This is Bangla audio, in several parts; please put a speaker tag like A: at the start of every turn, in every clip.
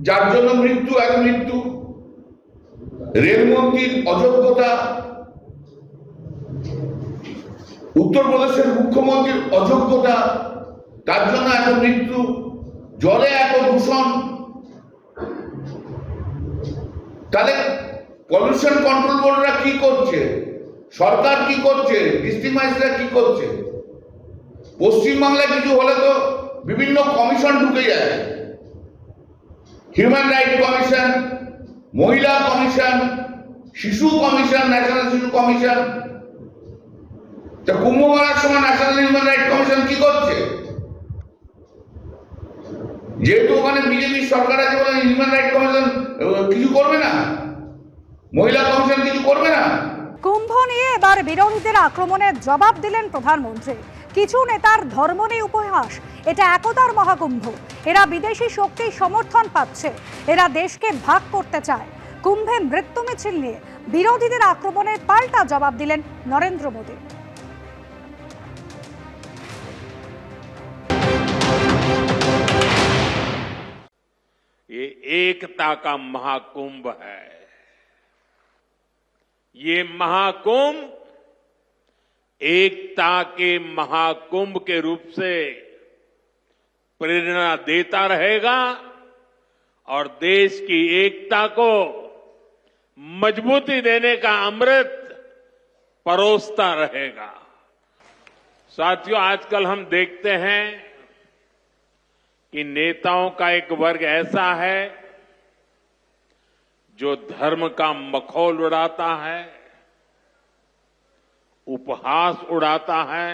A: যার জন্য মৃত্যু, এক মৃত্যু। রেলমন্ত্রীর অযোগ্যতা, উত্তরপ্রদেশের মুখ্যমন্ত্রীর অযোগ্যতা, তার জন্য এত মৃত্যু। জলে এত দূষণ। তাহলে পলিউশন কন্ট্রোল বোর্ডরা কি করছে, সরকার কি করছে, ডিস্ট্রিক্ট ম্যাজিস্ট্রেট কি করছে? পশ্চিমবাংলায় কিছু হলে তো বিভিন্ন কমিশন ঢুকে যায়, হিউম্যান রাইট কমিশন, মহিলা কমিশন, শিশু কমিশন, ন্যাশনাল শিশু কমিশন। তা কুম্ভ মেলার সময় ন্যাশনাল হিউম্যান রাইট কমিশন কি করছে? যেহেতু ওখানে বিজেপি সরকার আছে বলে হিউম্যান রাইট কমিশন কিছু করবে না, মহিলা কমিশন কিছু করবে না।
B: কুম্ভ নিয়ে এবার বিরোধীদের আক্রমণের জবাব দিলেন প্রধানমন্ত্রী। কিছু নেতার ধর্ম নিয়ে উপহাস, এটা একতার মহাকুম্ভ, এরা বিদেশি শক্তির সমর্থন পাচ্ছে, এরা দেশকে ভাগ করতে চায়। কুম্ভে মৃত্যু মিছিল নিয়ে বিরোধীদের আক্রমণের পাল্টা জবাব দিলেন নরেন্দ্র মোদী।
C: ये एकता का महाकुंभ है। ये महाकुंभ एकता के महाकुंभ के रूप से प्रेरणा देता रहेगा और देश की एकता को मजबूती देने का अमृत परोसता रहेगा। साथियों, आजकल हम देखते हैं कि नेताओं का एक वर्ग ऐसा है जो धर्म का मखौल उड़ाता है, उपहास उड़ाता है,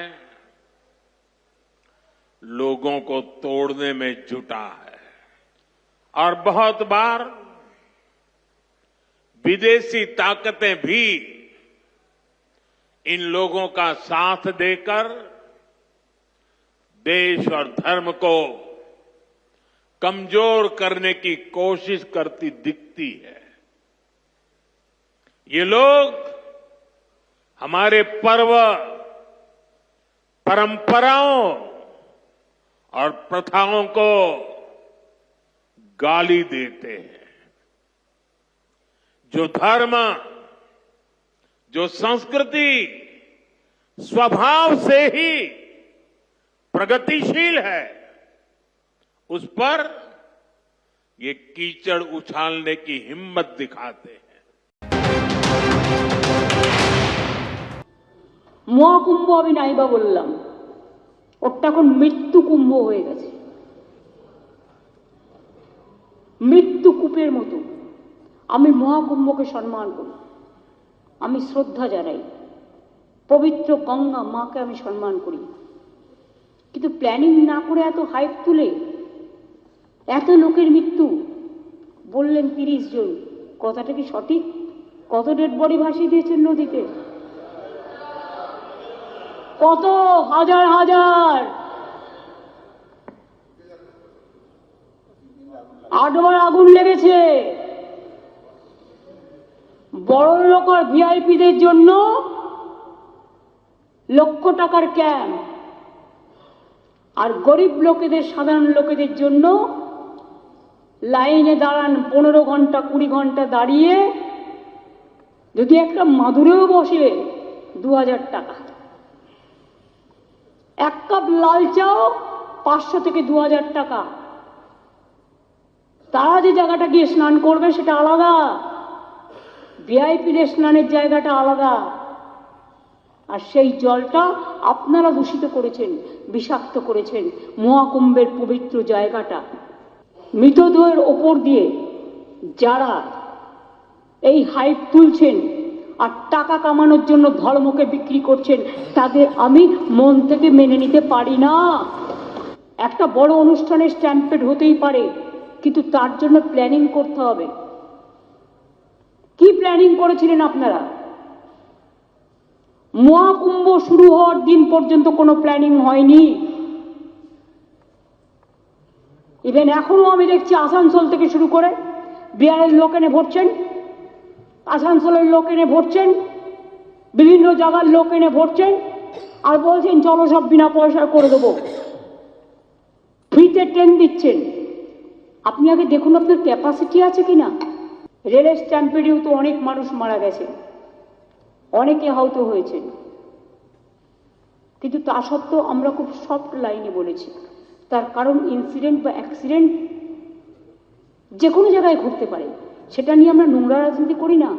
C: लोगों को तोड़ने में जुटा है। और बहुत बार विदेशी ताकतें भी इन लोगों का साथ देकर देश और धर्म को कमजोर करने की कोशिश करती दिखती है। ये लोग हमारे पर्व, परंपराओं और प्रथाओं को गाली देते हैं। जो धर्म, जो संस्कृति स्वभाव से ही प्रगतिशील है, उस पर ये कीचड़ उछालने की हिम्मत दिखाते हैं।
D: মহাকুম্ভ আমি নাইবা বললাম, ওটা এখন মৃত্যু কুম্ভ হয়ে গেছে, মৃত্যু কূপের মতো। আমি মহাকুম্ভকে সম্মান করি, আমি শ্রদ্ধা জানাই, পবিত্র গঙ্গা মাকে আমি সম্মান করি, কিন্তু প্ল্যানিং না করে এত হাইপ তুলে এত লোকের মৃত্যু বললেন 30 জন, কথাটা কি সঠিক? কত ডেড বডি ভাসিয়ে দিয়েছেন নদীতে? কত হাজার হাজার, 8বার আগুন লেগেছে। বড় লোক আর ভিআইপিদের জন্য লক্ষ টাকার ক্যাম্প, আর গরিব লোকেদের, সাধারণ লোকেদের জন্য লাইনে দাঁড়ান 15 ঘন্টা 20 ঘন্টা দাঁড়িয়ে, যদি একটা মাদুরেও বসে 2000 টাকা, এক কাপ লাল চাও 500 থেকে 2000 টাকা। তারা যে জায়গাটা গিয়ে স্নান করবে সেটা আলাদা, ভিআইপিদের স্নানের জায়গাটা আলাদা। আর সেই জলটা আপনারা দূষিত করেছেন, বিষাক্ত করেছেন মহাকুম্ভের পবিত্র জায়গাটা। মৃতদেহের ওপর দিয়ে যারা এই হাইপ তুলছেন আর টাকা কামানোর জন্য ধর্মকে বিক্রি করছেন, তাদের আমি মন থেকে মেনে নিতে পারি না। একটা বড় অনুষ্ঠানে স্ট্যাম্পেড হতেই পারে, কিন্তু তার জন্য প্ল্যানিং করতে হবে। কি প্ল্যানিং করেছিলেন আপনারা? মহাকুম্ভ শুরু হওয়ার দিন পর্যন্ত কোনো প্ল্যানিং হয়নি। ইভেন এখনো আমি দেখছি আসানসোল থেকে শুরু করে বিহারের লোক এনে ভরছেন, আসানসোলের লোক এনে ভরছেন, বিভিন্ন জায়গার লোক এনে ভরছেন, আর বলছেন চলো সব বিনা পয়সা করে দেবো, ফ্রিতে ট্রেন দিচ্ছেন। আপনি আগে দেখুন আপনার ক্যাপাসিটি আছে কিনা। রেলের স্ট্যাম্পেডেও তো অনেক মানুষ মারা গেছে, অনেকে আহত হয়েছেন, কিন্তু তা সত্ত্বেও আমরা খুব সফট লাইনে বলেছি। তার কারণ ইনসিডেন্ট বা অ্যাক্সিডেন্ট যে কোনো জায়গায় ঘটতে পারে, সেটা নিয়ে আমরা নোংরা রাজনীতি করি না।